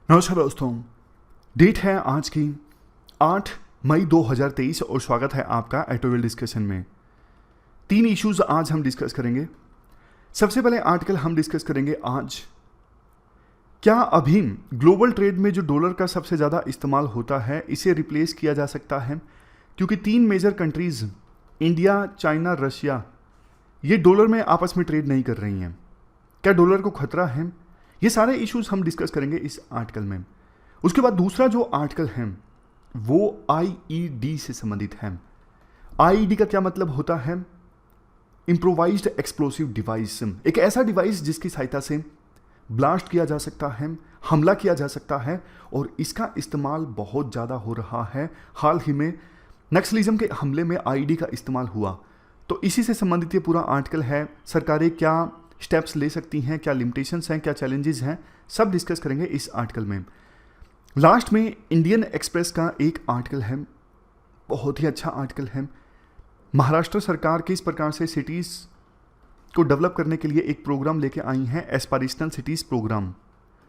नमस्कार दोस्तों, डेट है आज की 8 मई 2023 और स्वागत है आपका एटोवेल डिस्कशन में। 3 इश्यूज आज हम डिस्कस करेंगे। सबसे पहले आर्टिकल हम डिस्कस करेंगे आज, क्या अभी ग्लोबल ट्रेड में जो डॉलर का सबसे ज़्यादा इस्तेमाल होता है इसे रिप्लेस किया जा सकता है? क्योंकि 3 major countries India, China, Russia ये डॉलर में आपस में ट्रेड नहीं कर रही हैं। क्या डॉलर को खतरा है? ये सारे इश्यूज हम डिस्कस करेंगे इस आर्टिकल में। उसके बाद दूसरा जो आर्टिकल है वो आईईडी से संबंधित है। आईईडी का क्या मतलब होता है? इम्प्रोवाइज्ड एक्सप्लोसिव डिवाइस, एक ऐसा डिवाइस जिसकी सहायता से ब्लास्ट किया जा सकता है, हमला किया जा सकता है और इसका इस्तेमाल बहुत ज़्यादा हो रहा है। हाल ही में नक्सलिज्म के हमले में आईईडी का इस्तेमाल हुआ, तो इसी से संबंधित ये पूरा आर्टिकल है। सरकारें क्या स्टेप्स ले सकती हैं, क्या लिमिटेशंस हैं, क्या चैलेंजेस हैं, सब डिस्कस करेंगे इस आर्टिकल में। लास्ट में इंडियन एक्सप्रेस का एक आर्टिकल है, बहुत ही अच्छा आर्टिकल है। महाराष्ट्र सरकार किस प्रकार से सिटीज़ को डेवलप करने के लिए एक प्रोग्राम लेके आई हैं, एस्पायरेशनल सिटीज़ प्रोग्राम,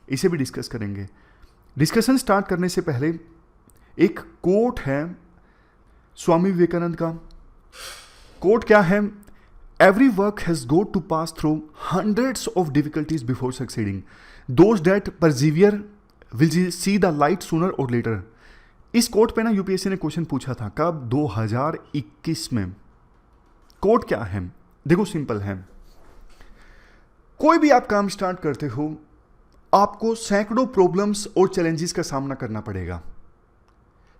इसे भी डिस्कस करेंगे। डिस्कशन स्टार्ट करने से पहले एक कोट है स्वामी विवेकानंद का। कोट क्या है? Every work has got to pass through hundreds of difficulties before succeeding. Those that persevere will see the light sooner or later. इस कोट पे ना यूपीएससी ने क्वेश्चन पूछा था, कब? 2021 में। कोट क्या है? देखो सिंपल है, कोई भी आप काम स्टार्ट करते हो आपको सैकड़ों प्रॉब्लम्स और चैलेंजेस का सामना करना पड़ेगा,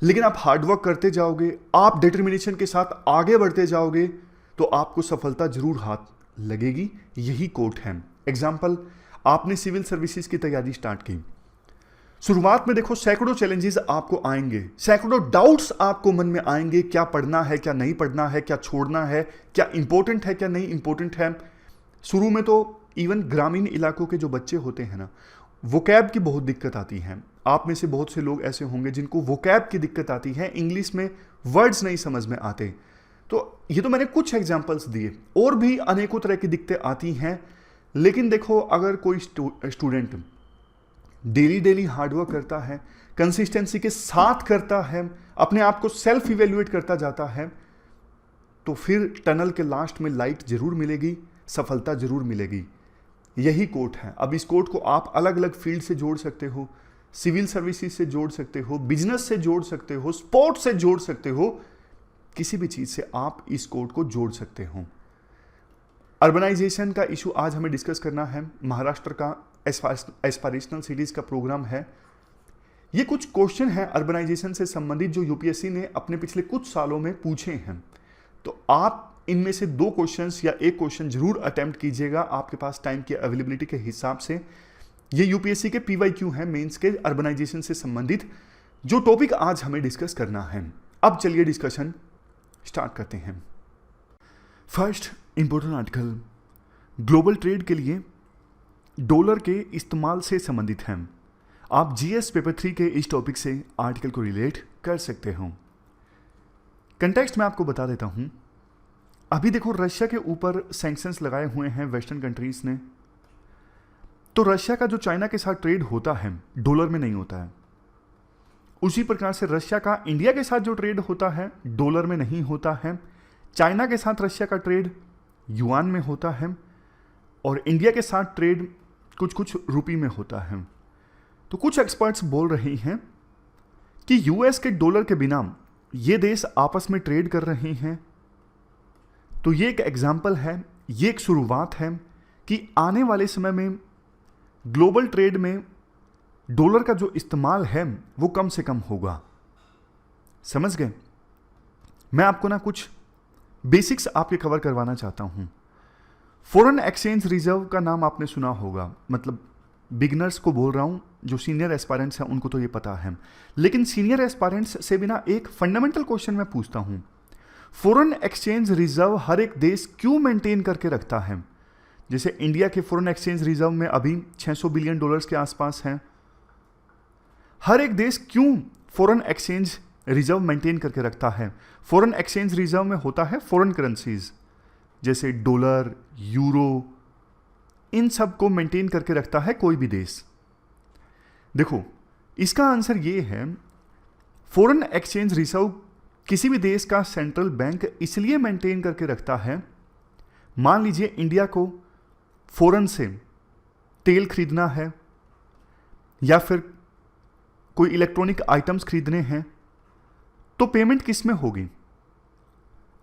लेकिन आप हार्डवर्क करते जाओगे, आप डिटर्मिनेशन के साथ आगे बढ़ते जाओगे तो आपको सफलता जरूर हाथ लगेगी। यही कोट है। एग्जाम्पल, आपने सिविल सर्विसेज की तैयारी स्टार्ट की, शुरुआत में देखो सैकड़ों चैलेंजेस आपको आएंगे, सैकड़ों डाउट्स आपको मन में आएंगे, क्या पढ़ना है, क्या नहीं पढ़ना है, क्या छोड़ना है, क्या इंपॉर्टेंट है, क्या नहीं इंपॉर्टेंट है। शुरू में तो इवन ग्रामीण इलाकों के जो बच्चे होते हैं ना, वोकैब की बहुत दिक्कत आती है। आप में से बहुत से लोग ऐसे होंगे जिनको वोकैब की दिक्कत आती है, इंग्लिश में वर्ड्स नहीं समझ में आते। तो ये तो मैंने कुछ एग्जाम्पल्स दिए, और भी अनेकों तरह की दिक्कतें आती हैं। लेकिन देखो, अगर कोई स्टूडेंट डेली हार्डवर्क करता है, कंसिस्टेंसी के साथ करता है, अपने आप को सेल्फ इवेल्युएट करता जाता है, तो फिर टनल के लास्ट में लाइट जरूर मिलेगी, सफलता जरूर मिलेगी। यही कोट है। अब इस कोट को आप अलग अलग फील्ड से जोड़ सकते हो, सिविल सर्विसेज से जोड़ सकते हो, बिजनेस से जोड़ सकते हो, स्पोर्ट्स से जोड़ सकते हो, किसी भी चीज से आप इस कोड को जोड़ सकते हो। अर्बनाइजेशन का इशू आज हमें डिस्कस करना है। महाराष्ट्र का एस्पायरेशनल सिटीज का प्रोग्राम है। ये कुछ क्वेश्चन है अर्बनाइजेशन से संबंधित जो यूपीएससी ने अपने पिछले कुछ सालों में पूछे हैं, तो आप इनमें से 2 क्वेश्चंस या 1 क्वेश्चन जरूर अटेम्प्ट कीजिएगा आपके पास टाइम की अवेलेबिलिटी के हिसाब से। ये यूपीएससी के पीवाईक्यू हैं, मेंस के अर्बनाइजेशन से संबंधित जो टॉपिक आज हमें डिस्कस करना है। अब चलिए डिस्कशन स्टार्ट करते हैं। First important article global trade के लिए डॉलर के इस्तेमाल से संबंधित है। आप जीएस पेपर 3 के इस टॉपिक से आर्टिकल को रिलेट कर सकते हो। कंटेक्स्ट में आपको बता देता हूं। अभी देखो, रशिया के ऊपर सैंक्शंस लगाए हुए हैं वेस्टर्न कंट्रीज ने, तो रशिया का जो चाइना के साथ ट्रेड होता है डॉलर में नहीं होता है। उसी प्रकार से रशिया का इंडिया के साथ जो ट्रेड होता है डॉलर में नहीं होता है। चाइना के साथ रशिया का ट्रेड युआन में होता है और इंडिया के साथ ट्रेड कुछ रुपये में होता है। तो कुछ एक्सपर्ट्स बोल रहे हैं कि यूएस के डॉलर के बिना ये देश आपस में ट्रेड कर रहे हैं। तो ये एक एग्जाम्पल है, ये एक शुरुआत है कि आने वाले समय में ग्लोबल ट्रेड में डॉलर का जो इस्तेमाल है वो कम से कम होगा। समझ गए? मैं आपको ना कुछ बेसिक्स आपके कवर करवाना चाहता हूं। फॉरेन एक्सचेंज रिजर्व का नाम आपने सुना होगा, मतलब बिगनर्स को बोल रहा हूं, जो सीनियर एस्पायरेंट्स हैं उनको तो ये पता है, लेकिन सीनियर एस्पायरेंट्स से बिना एक फंडामेंटल क्वेश्चन मैं पूछता हूं। फॉरेन एक्सचेंज रिजर्व हर एक देश क्यों मेंटेन करके रखता है? जैसे इंडिया के फॉरेन एक्सचेंज रिजर्व में अभी 600 बिलियन डॉलर्स के आसपास हैं। हर एक देश क्यों फॉरेन एक्सचेंज रिजर्व मेंटेन करके रखता है? फॉरेन एक्सचेंज रिजर्व में होता है फॉरेन करेंसीज जैसे डॉलर, यूरो, इन सब को मेंटेन करके रखता है कोई भी देश। देखो, इसका आंसर ये है, फॉरेन एक्सचेंज रिजर्व किसी भी देश का सेंट्रल बैंक इसलिए मेंटेन करके रखता है, मान लीजिए इंडिया को फॉरेन से तेल खरीदना है या फिर कोई इलेक्ट्रॉनिक आइटम्स खरीदने हैं, तो पेमेंट किस में होगी?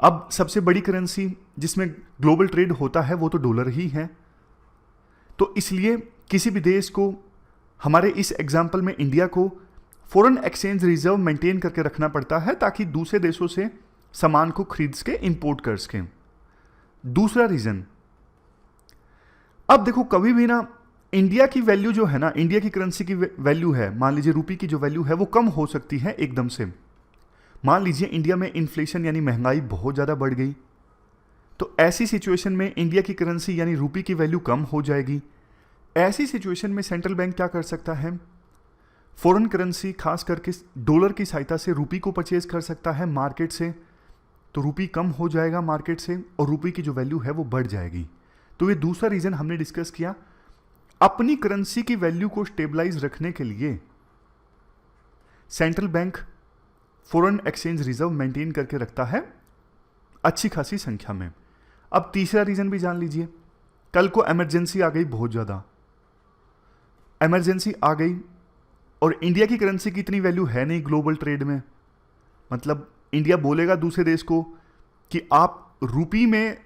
अब सबसे बड़ी करेंसी जिसमें ग्लोबल ट्रेड होता है वो तो डॉलर ही है। तो इसलिए किसी भी देश को, हमारे इस एग्जाम्पल में इंडिया को, फॉरेन एक्सचेंज रिजर्व मेंटेन करके रखना पड़ता है ताकि दूसरे देशों से सामान को खरीद के इंपोर्ट कर सकें। दूसरा रीजन, अब देखो कभी भी ना इंडिया की वैल्यू जो है ना, इंडिया की करेंसी की वैल्यू है, मान लीजिए रुपये की जो वैल्यू है वो कम हो सकती है एकदम से। मान लीजिए इंडिया में इन्फ्लेशन यानी महंगाई बहुत ज़्यादा बढ़ गई, तो ऐसी सिचुएशन में इंडिया की करेंसी यानी रुपये की वैल्यू कम हो जाएगी। ऐसी सिचुएशन में सेंट्रल बैंक क्या कर सकता है? फॉरेन करेंसी खास करके डॉलर की सहायता से रुपये को परचेज कर सकता है मार्केट से, तो रुपये कम हो जाएगा मार्केट से और रुपये की जो वैल्यू है वो बढ़ जाएगी। तो ये दूसरा रीज़न हमने डिस्कस किया। अपनी करेंसी की वैल्यू को स्टेबलाइज रखने के लिए central bank foreign exchange reserve maintain करके रखता है अच्छी खासी संख्या में। अब तीसरा रीज़न भी जान लीजिए, कल को इमरजेंसी आ गई, बहुत ज़्यादा इमरजेंसी आ गई और इंडिया की करेंसी की इतनी वैल्यू है नहीं ग्लोबल ट्रेड में, मतलब इंडिया बोलेगा दूसरे देश को कि आप रुपये में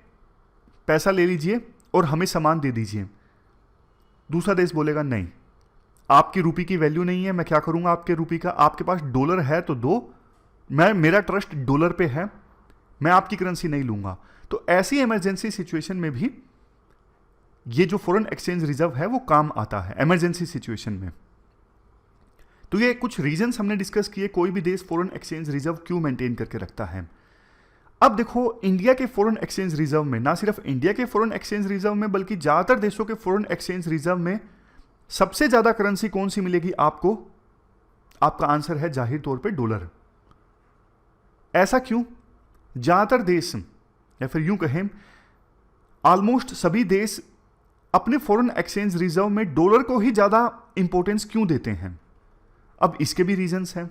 पैसा ले लीजिए और हमें सामान दे दीजिए। दूसरा देश बोलेगा नहीं, आपकी रुपये की वैल्यू नहीं है, मैं क्या करूंगा आपके रुपये का, आपके पास डॉलर है तो दो, मेरा ट्रस्ट डॉलर पे है, मैं आपकी करेंसी नहीं लूंगा। तो ऐसी इमरजेंसी सिचुएशन में भी ये जो फॉरेन एक्सचेंज रिजर्व है वो काम आता है इमरजेंसी सिचुएशन में। तो ये कुछ रीजंस हमने डिस्कस किए, कोई भी देश फॉरेन एक्सचेंज रिजर्व क्यों मेंटेन करके रखता है। अब देखो इंडिया के फॉरेन एक्सचेंज रिजर्व में, ना सिर्फ इंडिया के फॉरेन एक्सचेंज रिजर्व में बल्कि ज़्यादातर देशों के फॉरेन एक्सचेंज रिजर्व में सबसे ज़्यादा करेंसी कौन सी मिलेगी आपको? आपका आंसर है जाहिर तौर पे डॉलर। ऐसा क्यों? ज़्यादातर देश, या फिर यूं कहें ऑलमोस्ट सभी देश अपने फॉरेन एक्सचेंज रिजर्व में डॉलर को ही ज़्यादा इंपॉर्टेंस क्यों देते हैं? अब इसके भी रीजंस हैं।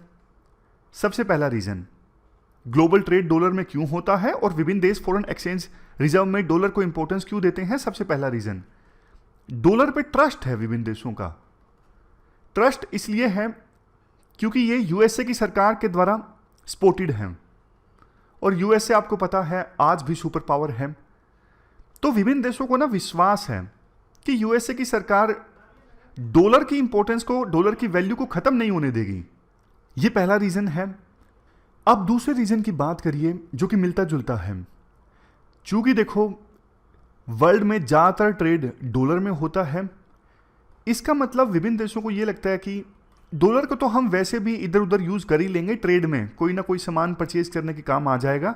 सबसे पहला रीज़न, ग्लोबल ट्रेड डॉलर में क्यों होता है और विभिन्न देश फॉरेन एक्सचेंज रिजर्व में डॉलर को इंपॉर्टेंस क्यों देते हैं? सबसे पहला रीजन, डॉलर पे ट्रस्ट है विभिन्न देशों का। ट्रस्ट इसलिए है क्योंकि ये यूएसए की सरकार के द्वारा सपोर्टेड है और यूएसए आपको पता है आज भी सुपर पावर है। तो विभिन्न देशों को ना विश्वास है कि यूएसए की सरकार डॉलर की इंपॉर्टेंस को, डॉलर की वैल्यू को खत्म नहीं होने देगी। ये पहला रीजन है। अब दूसरे रीजन की बात करिए जो कि मिलता जुलता है। चूंकि देखो वर्ल्ड में ज़्यादातर ट्रेड डॉलर में होता है, इसका मतलब विभिन्न देशों को यह लगता है कि डॉलर को तो हम वैसे भी इधर उधर यूज़ कर ही लेंगे, ट्रेड में कोई ना कोई सामान परचेज करने के काम आ जाएगा,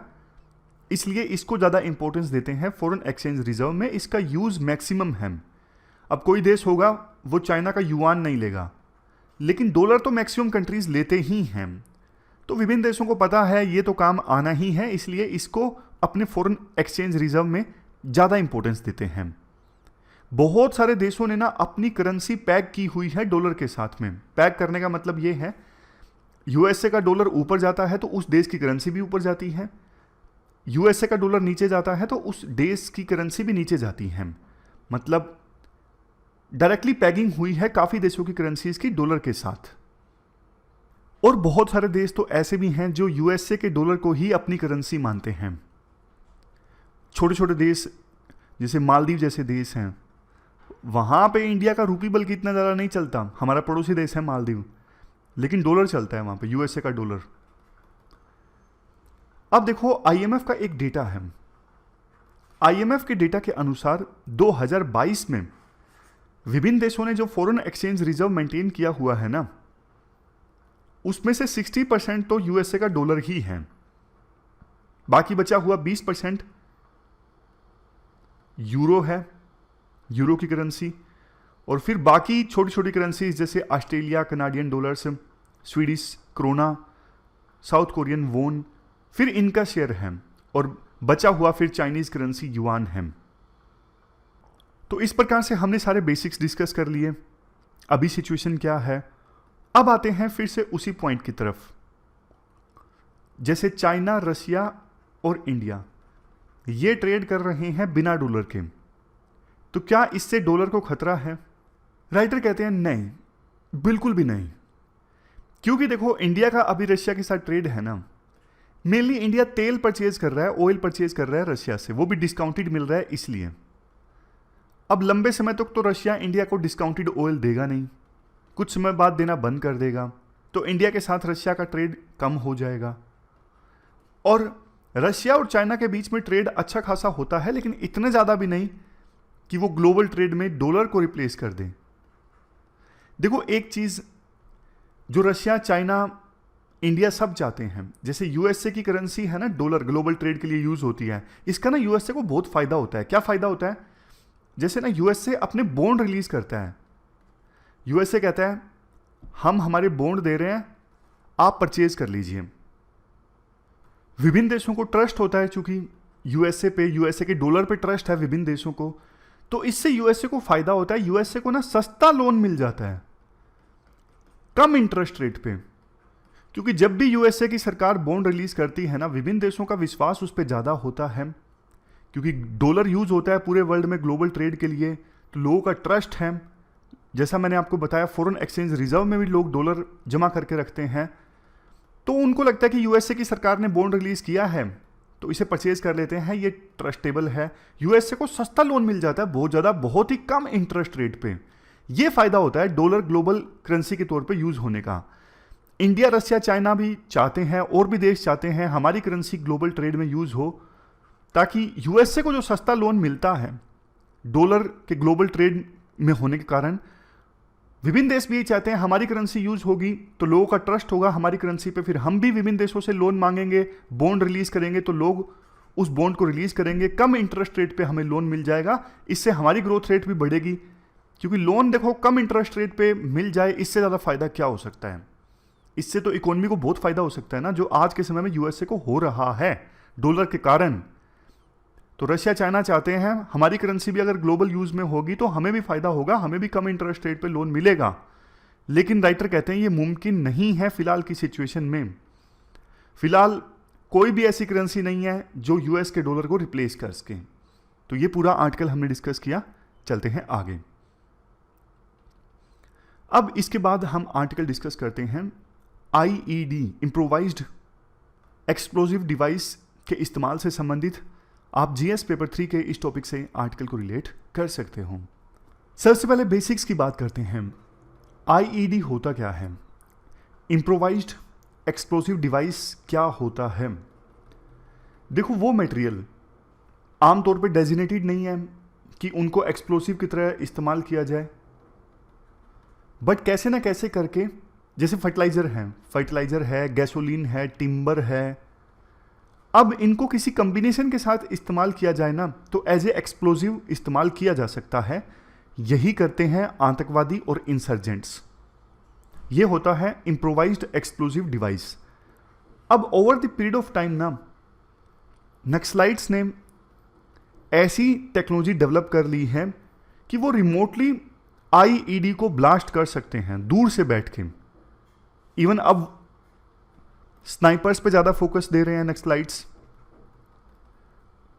इसलिए इसको ज़्यादा इंपॉर्टेंस देते हैं फॉरेन एक्सचेंज रिजर्व में। इसका यूज़ मैक्सिमम है। अब कोई देश होगा वो चाइना का युआन नहीं लेगा, लेकिन डॉलर तो मैक्सिमम कंट्रीज लेते ही हैं। तो विभिन्न देशों को पता है ये तो काम आना ही है, इसलिए इसको अपने फॉरेन एक्सचेंज रिजर्व में ज़्यादा इंपॉर्टेंस देते हैं। बहुत सारे देशों ने ना अपनी करेंसी पैक की हुई है डॉलर के साथ में। पैक करने का मतलब ये है, यूएसए का डॉलर ऊपर जाता है तो उस देश की करेंसी भी ऊपर जाती है, यूएसए का डॉलर नीचे जाता है तो उस देश की करेंसी भी नीचे जाती है। मतलब डायरेक्टली पैगिंग हुई है काफ़ी देशों की करेंसीज की डॉलर के साथ। और बहुत सारे देश तो ऐसे भी हैं जो यूएसए के डॉलर को ही अपनी करेंसी मानते हैं। छोटे छोटे देश जैसे मालदीव जैसे देश हैं, वहाँ पे इंडिया का रूपी बल्कि इतना ज़्यादा नहीं चलता, हमारा पड़ोसी देश है मालदीव, लेकिन डॉलर चलता है वहाँ पे, यूएसए का डॉलर। अब देखो आईएमएफ का एक डेटा है। आईएमएफ के डेटा के अनुसार 2022 में विभिन्न देशों ने जो फॉरेन एक्सचेंज रिजर्व मेंटेन किया हुआ है ना, उसमें से 60% तो यूएसए का डॉलर ही है, बाकी बचा हुआ 20% यूरो है, यूरो की करेंसी, और फिर बाकी छोटी छोटी करेंसीज जैसे Australia Canadian dollars, Swedish krona, south Korean वोन, फिर इनका शेयर है, और बचा हुआ फिर चाइनीज करेंसी युआन है। तो इस प्रकार से हमने सारे बेसिक्स डिस्कस कर लिए। अभी सिचुएशन क्या है अब आते हैं फिर से उसी पॉइंट की तरफ। जैसे चाइना, रशिया और इंडिया ये ट्रेड कर रहे हैं बिना डॉलर के, तो क्या इससे डॉलर को खतरा है? राइटर कहते हैं नहीं, बिल्कुल भी नहीं। क्योंकि देखो, इंडिया का अभी रशिया के साथ ट्रेड है ना, मेनली इंडिया तेल परचेज कर रहा है, ऑयल परचेज कर रहा है रशिया से, वो भी डिस्काउंटेड मिल रहा है इसलिए। अब लंबे समय तक तो रशिया इंडिया को डिस्काउंटेड ऑयल देगा नहीं, कुछ समय बाद देना बंद कर देगा, तो इंडिया के साथ रशिया का ट्रेड कम हो जाएगा। और रशिया और चाइना के बीच में ट्रेड अच्छा खासा होता है, लेकिन इतना ज़्यादा भी नहीं कि वो ग्लोबल ट्रेड में डॉलर को रिप्लेस कर दें। देखो, एक चीज़ जो रशिया, चाइना, इंडिया सब चाहते हैं, जैसे यूएसए की करेंसी है ना डॉलर, ग्लोबल ट्रेड के लिए यूज़ होती है, इसका ना यूएसए को बहुत फ़ायदा होता है। क्या फ़ायदा होता है? जैसे ना यूएसए अपने बॉन्ड रिलीज़ करता है, यूएसए कहता है हम हमारे बॉन्ड दे रहे हैं, आप परचेज कर लीजिए। विभिन्न देशों को ट्रस्ट होता है, चूंकि यूएसए पे, यूएसए के डॉलर पे ट्रस्ट है विभिन्न देशों को, तो इससे यूएसए को फायदा होता है। यूएसए को ना सस्ता लोन मिल जाता है कम इंटरेस्ट रेट पे, क्योंकि जब भी यूएसए की सरकार बॉन्ड रिलीज करती है ना, विभिन्न देशों का विश्वास उस पर ज्यादा होता है, क्योंकि डॉलर यूज होता है पूरे वर्ल्ड में ग्लोबल ट्रेड के लिए, तो लोगों का ट्रस्ट है। जैसा मैंने आपको बताया, फॉरेन एक्सचेंज रिजर्व में भी लोग डॉलर जमा करके रखते हैं, तो उनको लगता है कि यूएसए की सरकार ने बॉन्ड रिलीज किया है तो इसे परचेज कर लेते हैं, ये ट्रस्टेबल है। यूएसए को सस्ता लोन मिल जाता है बहुत ज़्यादा, बहुत ही कम इंटरेस्ट रेट पे। ये फायदा होता है डॉलर ग्लोबल करेंसी के तौर पे यूज होने का। इंडिया, रशिया, चाइना भी चाहते हैं, और भी देश चाहते हैं हमारी करेंसी ग्लोबल ट्रेड में यूज हो, ताकि यूएसए को जो सस्ता लोन मिलता है डॉलर के ग्लोबल ट्रेड में होने के कारण, विभिन्न देश भी ये चाहते हैं हमारी करेंसी यूज होगी तो लोगों का ट्रस्ट होगा हमारी करेंसी पे, फिर हम भी विभिन्न देशों से लोन मांगेंगे, बॉन्ड रिलीज करेंगे, तो लोग उस बॉन्ड को रिलीज करेंगे, कम इंटरेस्ट रेट पे हमें लोन मिल जाएगा, इससे हमारी ग्रोथ रेट भी बढ़ेगी। क्योंकि लोन देखो कम इंटरेस्ट रेट पे मिल जाए, इससे ज़्यादा फायदा क्या हो सकता है? इससे तो इकोनॉमी को बहुत फायदा हो सकता है ना, जो आज के समय में यूएसए को हो रहा है डॉलर के कारण। तो रशिया, चाइना चाहते हैं हमारी करेंसी भी अगर ग्लोबल यूज में होगी तो हमें भी फायदा होगा, हमें भी कम इंटरेस्ट रेट पे लोन मिलेगा। लेकिन राइटर कहते हैं ये मुमकिन नहीं है फिलहाल की सिचुएशन में। फिलहाल कोई भी ऐसी करेंसी नहीं है जो यूएस के डॉलर को रिप्लेस कर सके। तो ये पूरा आर्टिकल हमने डिस्कस किया, चलते हैं आगे। अब इसके बाद हम आर्टिकल डिस्कस करते हैं आईईडी, इम्प्रोवाइज्ड एक्सप्लोजिव डिवाइस के इस्तेमाल से संबंधित। आप जीएस पेपर 3 के इस टॉपिक से आर्टिकल को रिलेट कर सकते हो। सबसे पहले बेसिक्स की बात करते हैं। आईईडी होता क्या है? इम्प्रोवाइज्ड एक्सप्लोसिव डिवाइस क्या होता है? देखो, वो मटेरियल आमतौर पे डेजिनेटेड नहीं है कि उनको एक्सप्लोसिव की तरह इस्तेमाल किया जाए, बट कैसे ना कैसे करके, जैसे फर्टिलाइजर है, गैसोलीन है, टिम्बर है, अब इनको किसी कॉम्बिनेशन के साथ इस्तेमाल किया जाए ना तो एज ए एक्सप्लोजिव इस्तेमाल किया जा सकता है। यही करते हैं आतंकवादी और इंसर्जेंट्स। ये होता है इम्प्रोवाइज्ड एक्सप्लोजिव डिवाइस। अब over the period of time ना, नक्सलाइट्स ने ऐसी टेक्नोलॉजी डेवलप कर ली है कि वो रिमोटली आईईडी को ब्लास्ट कर सकते हैं दूर से बैठ के। इवन अब स्नाइपर्स पे ज़्यादा फोकस दे रहे हैं नक्सलाइट्स।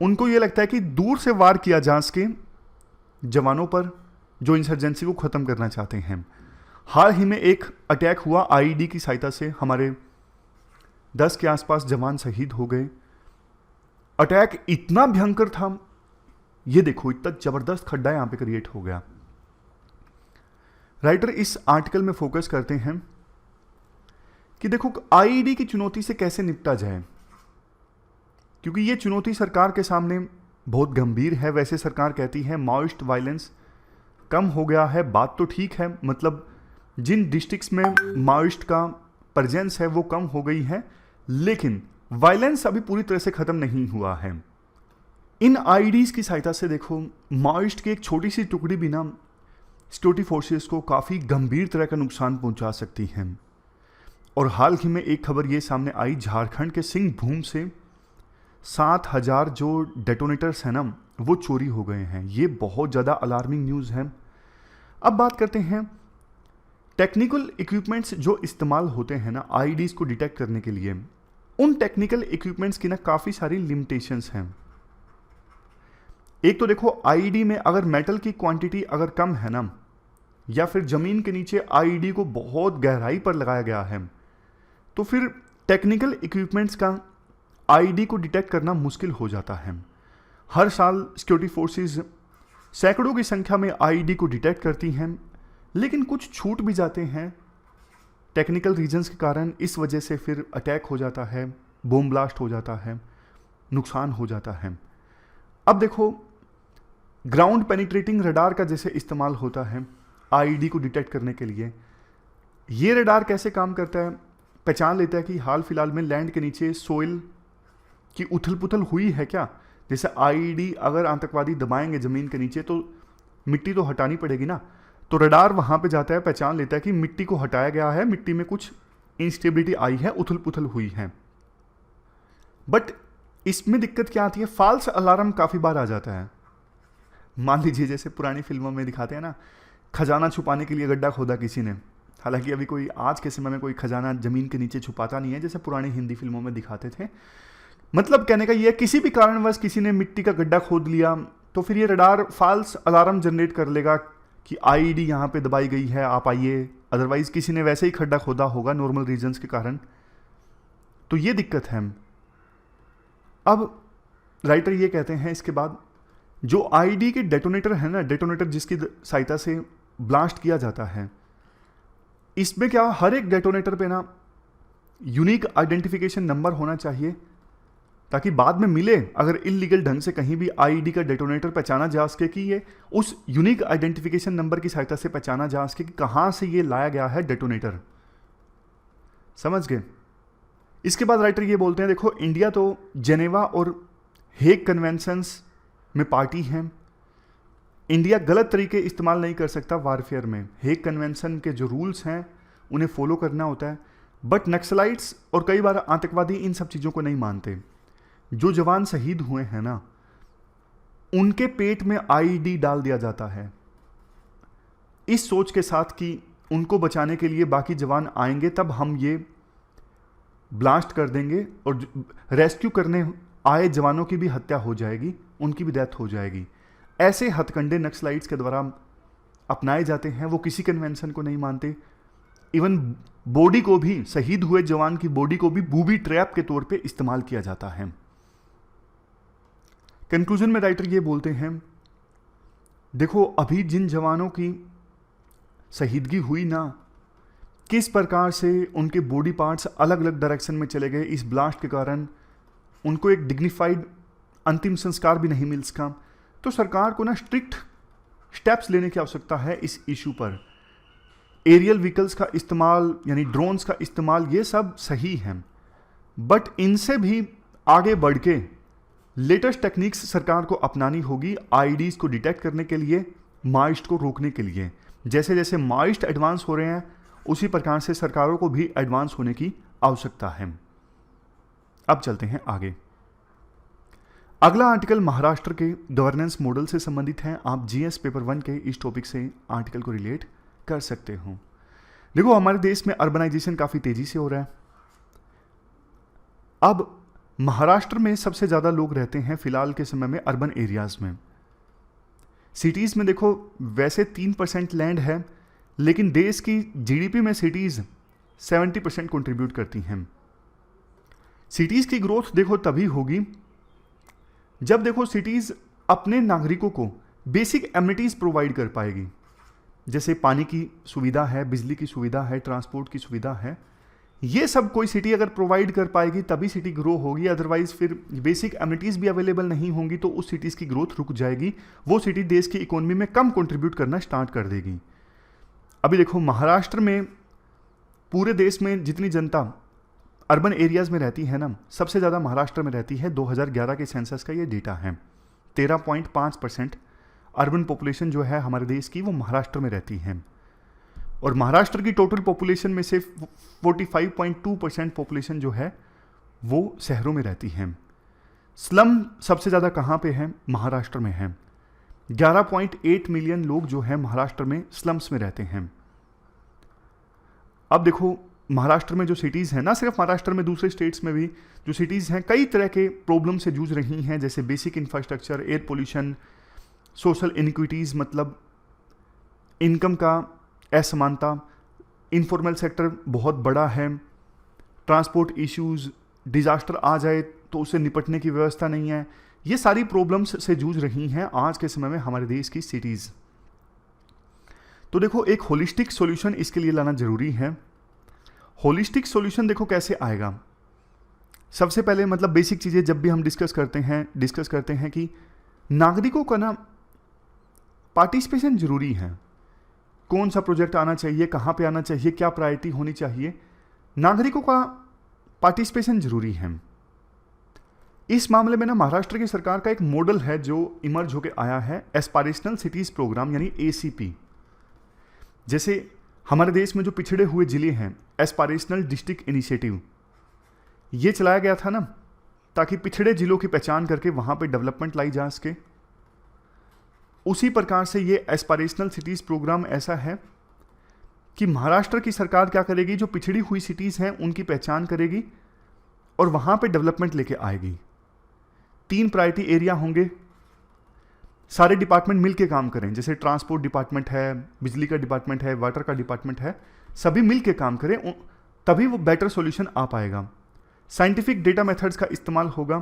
उनको ये लगता है कि दूर से वार किया जा सके जवानों पर जो इंसर्जेंसी को ख़त्म करना चाहते हैं। हाल ही में एक अटैक हुआ आईईडी की सहायता से, हमारे 10 के आसपास जवान शहीद हो गए। अटैक इतना भयंकर था, ये देखो इतना ज़बरदस्त खड्डा यहाँ पे क्रिएट हो गया। राइटर इस आर्टिकल में फोकस करते हैं कि देखो आईईडी की चुनौती से कैसे निपटा जाए, क्योंकि ये चुनौती सरकार के सामने बहुत गंभीर है। वैसे सरकार कहती है माओइस्ट वायलेंस कम हो गया है, बात तो ठीक है, मतलब जिन डिस्ट्रिक्ट्स में माओइस्ट का प्रेजेंस है वो कम हो गई है, लेकिन वायलेंस अभी पूरी तरह से ख़त्म नहीं हुआ है। इन आईईडीज़ की सहायता से देखो माओइस्ट की एक छोटी सी टुकड़ी भी ना सिक्योरिटी फोर्सेस को काफ़ी गंभीर तरह का नुकसान पहुंचा सकती है। और हाल ही में एक खबर ये सामने आई, झारखंड के सिंहभूम से 7000 जो डेटोनेटर्स हैं ना वो चोरी हो गए हैं। ये बहुत ज़्यादा अलार्मिंग न्यूज़ है। अब बात करते हैं टेक्निकल इक्विपमेंट्स जो इस्तेमाल होते हैं ना आईईडीज को डिटेक्ट करने के लिए, उन टेक्निकल इक्विपमेंट्स की ना काफ़ी सारी लिमिटेशंस हैं। एक तो देखो आईईडी में अगर मेटल की क्वांटिटी अगर कम है ना, या फिर ज़मीन के नीचे आईईडी को बहुत गहराई पर लगाया गया है, तो फिर टेक्निकल इक्विपमेंट्स का आईईडी को डिटेक्ट करना मुश्किल हो जाता है। हर साल सिक्योरिटी फोर्सेस सैकड़ों की संख्या में आईईडी को डिटेक्ट करती हैं, लेकिन कुछ छूट भी जाते हैं टेक्निकल रीजंस के कारण। इस वजह से फिर अटैक हो जाता है, बॉम्ब ब्लास्ट हो जाता है, नुकसान हो जाता है। अब देखो ग्राउंड पेनिट्रेटिंग रडार का जैसे इस्तेमाल होता है आईईडी को डिटेक्ट करने के लिए, ये रडार कैसे काम करता है, पहचान लेता है कि हाल फिलहाल में लैंड के नीचे सोइल की उथल पुथल हुई है क्या। जैसे आईईडी अगर आतंकवादी दबाएंगे ज़मीन के नीचे तो मिट्टी तो हटानी पड़ेगी ना, तो रडार वहाँ पे जाता है, पहचान लेता है कि मिट्टी को हटाया गया है, मिट्टी में कुछ इंस्टेबिलिटी आई है, उथल पुथल हुई है। बट इसमें दिक्कत क्या आती है, फॉल्स अलार्म काफ़ी बार आ जाता है। मान लीजिए जैसे पुरानी फिल्मों में दिखाते हैं ना, खजाना छुपाने के लिए गड्ढा खोदा किसी ने, हालांकि अभी कोई आज के समय में कोई खजाना ज़मीन के नीचे छुपाता नहीं है जैसे पुरानी हिंदी फिल्मों में दिखाते थे। मतलब कहने का ये, किसी भी कारणवश किसी ने मिट्टी का गड्ढा खोद लिया तो फिर ये रडार फॉल्स अलार्म जनरेट कर लेगा कि आईईडी यहाँ पे दबाई गई है, आप आइए। अदरवाइज किसी ने वैसे ही खड्डा खोदा होगा नॉर्मल रीजंस के कारण, तो ये दिक्कत है। अब राइटर ये कहते हैं इसके बाद, जो आईईडी के डेटोनेटर है ना, डेटोनेटर जिसकी सहायता से ब्लास्ट किया जाता है, इसमें क्या हर एक डेटोनेटर पे ना यूनिक आइडेंटिफिकेशन नंबर होना चाहिए, ताकि बाद में मिले अगर इलीगल ढंग से कहीं भी आईईडी का डेटोनेटर पहचाना जा सके कि ये उस यूनिक आइडेंटिफिकेशन नंबर की सहायता से पहचाना जा सके कि कहाँ से ये लाया गया है डेटोनेटर। समझ गए। इसके बाद राइटर ये बोलते हैं, देखो इंडिया तो जेनेवा और हेग कन्वेंशंस में पार्टी है, इंडिया गलत तरीके इस्तेमाल नहीं कर सकता वारफेयर में। हेग कन्वेंशन के जो रूल्स हैं उन्हें फॉलो करना होता है, बट नक्सलाइट्स और कई बार आतंकवादी इन सब चीज़ों को नहीं मानते। जो जवान शहीद हुए हैं ना, उनके पेट में आईईडी डाल दिया जाता है, इस सोच के साथ कि उनको बचाने के लिए बाकी जवान आएंगे तब हम ये ब्लास्ट कर देंगे और रेस्क्यू करने आए जवानों की भी हत्या हो जाएगी, उनकी भी डेथ हो जाएगी। ऐसे हथकंडे नक्सलाइट्स के द्वारा अपनाए जाते हैं। वो किसी कन्वेंशन को नहीं मानते। इवन बॉडी को भी, शहीद हुए जवान की बॉडी को भी बूबी ट्रैप के तौर पे इस्तेमाल किया जाता है। कंक्लूजन में राइटर ये बोलते हैं, देखो अभी जिन जवानों की शहीदगी हुई ना, किस प्रकार से उनके बॉडी पार्ट्स अलग अलग डायरेक्शन में चले गए इस ब्लास्ट के कारण, उनको एक डिग्निफाइड अंतिम संस्कार भी नहीं मिल सका। तो सरकार को ना स्ट्रिक्ट स्टेप्स लेने की आवश्यकता है इस इशू पर। एरियल व्हीकल्स का इस्तेमाल यानी ड्रोन्स का इस्तेमाल, ये सब सही है, बट इनसे भी आगे बढ़ के लेटेस्ट टेक्निक्स सरकार को अपनानी होगी आईईडीज को डिटेक्ट करने के लिए, माइस्ट को रोकने के लिए। जैसे जैसे माइस्ट एडवांस हो रहे हैं उसी प्रकार से सरकारों को भी एडवांस होने की आवश्यकता है। अब चलते हैं आगे। अगला आर्टिकल महाराष्ट्र के गवर्नेंस मॉडल से संबंधित है। आप जीएस पेपर 1 के इस टॉपिक से आर्टिकल को रिलेट कर सकते हो। देखो हमारे देश में अर्बनाइजेशन काफ़ी तेजी से हो रहा है। अब महाराष्ट्र में सबसे ज़्यादा लोग रहते हैं फिलहाल के समय में अर्बन एरियाज़ में। सिटीज़ में देखो वैसे 3% लैंड है, लेकिन देश की जीडीपी में सिटीज़ 70% कंट्रीब्यूट करती हैं। सिटीज़ की ग्रोथ देखो तभी होगी जब देखो सिटीज़ अपने नागरिकों को बेसिक एमिनिटीज़ प्रोवाइड कर पाएगी। जैसे पानी की सुविधा है, बिजली की सुविधा है, ट्रांसपोर्ट की सुविधा है, ये सब कोई सिटी अगर प्रोवाइड कर पाएगी तभी सिटी ग्रो होगी। अदरवाइज फिर बेसिक एमिनिटीज़ भी अवेलेबल नहीं होंगी तो उस सिटीज़ की ग्रोथ रुक जाएगी, वो सिटी देश की इकोनॉमी में कम कंट्रीब्यूट करना स्टार्ट कर देगी। अभी देखो महाराष्ट्र में पूरे देश में जितनी जनता अर्बन एरियाज़ में रहती है ना, सबसे ज़्यादा महाराष्ट्र में रहती है। 2011 के सेंसस का ये डेटा है। 13.5% अर्बन पॉपुलेशन जो है हमारे देश की वो महाराष्ट्र में रहती है, और महाराष्ट्र की टोटल पॉपुलेशन में से 45.2% पॉपुलेशन जो है वो शहरों में रहती है। स्लम सबसे ज़्यादा कहाँ पे है? महाराष्ट्र में है। 11.8 मिलियन लोग जो है महाराष्ट्र में स्लम्स में रहते हैं। अब देखो महाराष्ट्र में जो सिटीज़ हैं, ना सिर्फ महाराष्ट्र में, दूसरे स्टेट्स में भी जो सिटीज़ हैं कई तरह के प्रॉब्लम से जूझ रही हैं, जैसे basic infrastructure, air pollution, social inequities मतलब इनकम का असमानता, इनफॉर्मल सेक्टर बहुत बड़ा है, ट्रांसपोर्ट इश्यूज़, डिज़ास्टर आ जाए तो उससे निपटने की व्यवस्था नहीं है। ये सारी प्रॉब्लम्स से जूझ रही हैं आज के समय में हमारे देश की सिटीज़। तो देखो एक होलिस्टिक सॉल्यूशन इसके लिए लाना ज़रूरी है। होलिस्टिक सॉल्यूशन देखो कैसे आएगा। सबसे पहले मतलब बेसिक चीज़ें जब भी हम डिस्कस करते हैं कि नागरिकों का ना पार्टिसिपेशन ज़रूरी है। कौन सा प्रोजेक्ट आना चाहिए, कहाँ पे आना चाहिए, क्या प्रायोरिटी होनी चाहिए, नागरिकों का पार्टिसिपेशन ज़रूरी है। इस मामले में ना महाराष्ट्र की सरकार का एक मॉडल है जो इमर्ज होकर आया है, एस्पायरेशनल सिटीज़ प्रोग्राम यानी ACP। जैसे हमारे देश में जो पिछड़े हुए ज़िले हैं, एस्पायरेशनल डिस्ट्रिक्ट इनिशिएटिव ये चलाया गया था ना, ताकि पिछड़े ज़िलों की पहचान करके वहाँ पे डेवलपमेंट लाई जा सके। उसी प्रकार से ये एस्पायरेशनल सिटीज़ प्रोग्राम ऐसा है कि महाराष्ट्र की सरकार क्या करेगी, जो पिछड़ी हुई सिटीज़ हैं उनकी पहचान करेगी और वहाँ पे डेवलपमेंट लेके आएगी। 3 प्रायोरिटी एरिया होंगे, सारे डिपार्टमेंट मिल के काम करें, जैसे ट्रांसपोर्ट डिपार्टमेंट है, बिजली का डिपार्टमेंट है, वाटर का डिपार्टमेंट है, सभी मिल के काम करें, तभी वो बेटर सॉल्यूशन आ पाएगा। साइंटिफिक डेटा मेथड्स का इस्तेमाल होगा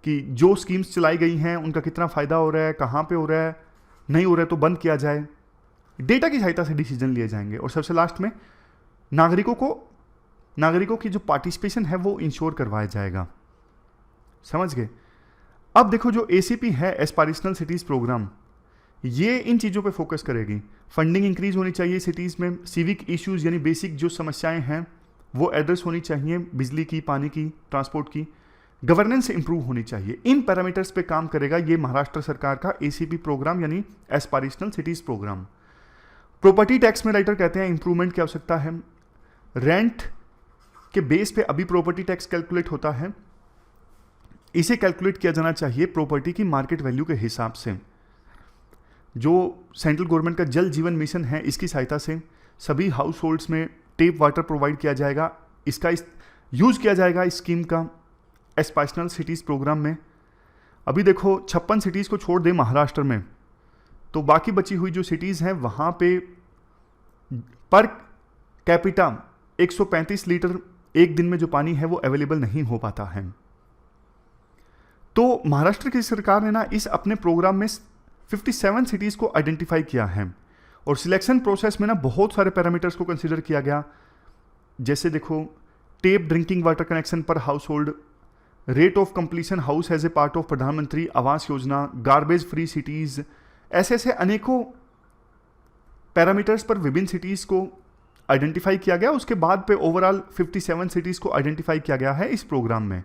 कि जो स्कीम्स चलाई गई हैं उनका कितना फ़ायदा हो रहा है, कहाँ पे हो रहा है, नहीं हो रहा है तो बंद किया जाए। डेटा की सहायता से डिसीजन लिए जाएंगे। और सबसे लास्ट में नागरिकों की जो पार्टिसिपेशन है वो इंश्योर करवाया जाएगा। समझ गए। अब देखो जो ACP है, एस्पायरेशनल सिटीज़ प्रोग्राम, ये इन चीज़ों पे फोकस करेगी। फंडिंग इंक्रीज होनी चाहिए सिटीज़ में, सिविक इश्यूज़ यानी बेसिक जो समस्याएं हैं वो एड्रेस होनी चाहिए, बिजली की, पानी की, ट्रांसपोर्ट की, गवर्नेंस इंप्रूव होनी चाहिए। इन पैरामीटर्स पे काम करेगा ये महाराष्ट्र सरकार का ACP प्रोग्राम यानी aspirational cities programme. Property tax में राइटर कहते हैं इंप्रूवमेंट की आवश्यकता है। रेंट के बेस पे अभी प्रॉपर्टी टैक्स कैलकुलेट होता है, इसे कैलकुलेट किया जाना चाहिए प्रॉपर्टी की मार्केट वैल्यू के हिसाब से। जो सेंट्रल गवर्नमेंट का जल जीवन मिशन है, इसकी सहायता से सभी हाउस होल्ड्स में टेप वाटर प्रोवाइड किया जाएगा। इसका यूज़ किया जाएगा इस स्कीम का एस्पायरेशनल सिटीज़ प्रोग्राम में। अभी देखो 56 सिटीज़ को छोड़ दे महाराष्ट्र में, तो बाकी बची हुई जो सिटीज़ हैं वहाँ पे पर कैपिटा 135 लीटर एक दिन में जो पानी है वो अवेलेबल नहीं हो पाता है। तो महाराष्ट्र की सरकार ने ना इस अपने प्रोग्राम में 57 सिटीज़ को आइडेंटिफाई किया है और सिलेक्शन प्रोसेस में ना बहुत सारे पैरामीटर्स को कंसीडर किया गया। जैसे देखो टेप ड्रिंकिंग वाटर कनेक्शन पर house hold, rate of completion house as a part of प्रधानमंत्री Awas Yojana, garbage free cities, ऐसे अनेकों पैरामीटर्स पर विभिन्न सिटीज़ को आइडेंटिफाई किया गया। उसके बाद पे ओवरऑल 57 सिटीज़ को आइडेंटिफाई किया गया है इस प्रोग्राम में।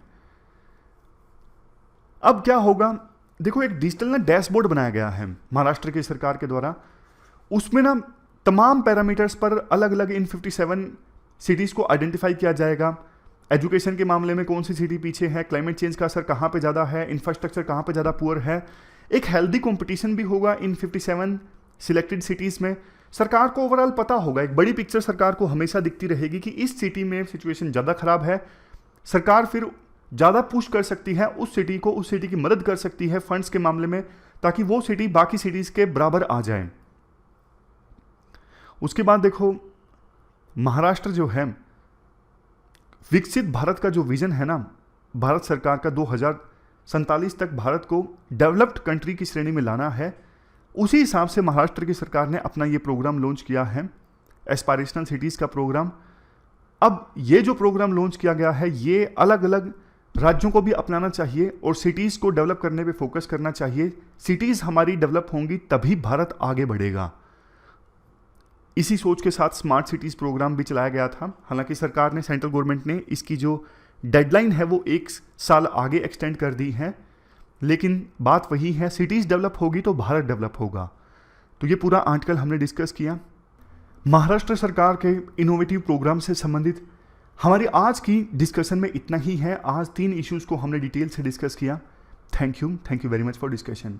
अब क्या होगा, देखो एक डिजिटल ना डैशबोर्ड बनाया गया है महाराष्ट्र की सरकार के द्वारा। उसमें ना तमाम पैरामीटर्स पर अलग अलग इन 57 सिटीज़ को आइडेंटिफाई किया जाएगा। एजुकेशन के मामले में कौन सी सिटी पीछे है, क्लाइमेट चेंज का असर कहाँ पे ज़्यादा है, इंफ्रास्ट्रक्चर कहाँ पे ज़्यादा पुअर है। एक हेल्दी कंपटीशन भी होगा इन 57 सिलेक्टेड सिटीज़ में। सरकार को ओवरऑल पता होगा, एक बड़ी पिक्चर सरकार को हमेशा दिखती रहेगी कि इस सिटी में सिचुएशन ज़्यादा ख़राब है। सरकार फिर ज़्यादा पुश कर सकती है उस सिटी को, उस सिटी की मदद कर सकती है फंड्स के मामले में, ताकि वो सिटी बाकी सिटीज़ के बराबर आ जाए। उसके बाद देखो महाराष्ट्र जो है, विकसित भारत का जो विजन है ना भारत सरकार का, 2047 तक भारत को डेवलप्ड कंट्री की श्रेणी में लाना है। उसी हिसाब से महाराष्ट्र की सरकार ने अपना ये प्रोग्राम लॉन्च किया है, एस्पायरेशनल सिटीज़ का प्रोग्राम। अब ये जो प्रोग्राम लॉन्च किया गया है ये अलग अलग राज्यों को भी अपनाना चाहिए और सिटीज़ को डेवलप करने पे फोकस करना चाहिए। सिटीज़ हमारी डेवलप होंगी तभी भारत आगे बढ़ेगा। इसी सोच के साथ स्मार्ट सिटीज़ प्रोग्राम भी चलाया गया था। हालांकि सरकार ने, सेंट्रल गवर्नमेंट ने इसकी जो डेडलाइन है वो 1 साल आगे एक्सटेंड कर दी है, लेकिन बात वही है, सिटीज़ डेवलप होगी तो भारत डेवलप होगा। तो ये पूरा आर्टिकल हमने डिस्कस किया महाराष्ट्र सरकार के इनोवेटिव प्रोग्राम से संबंधित। हमारी आज की डिस्कशन में इतना ही है। आज 3 इश्यूज़ को हमने डिटेल से डिस्कस किया। Thank you very much for discussion.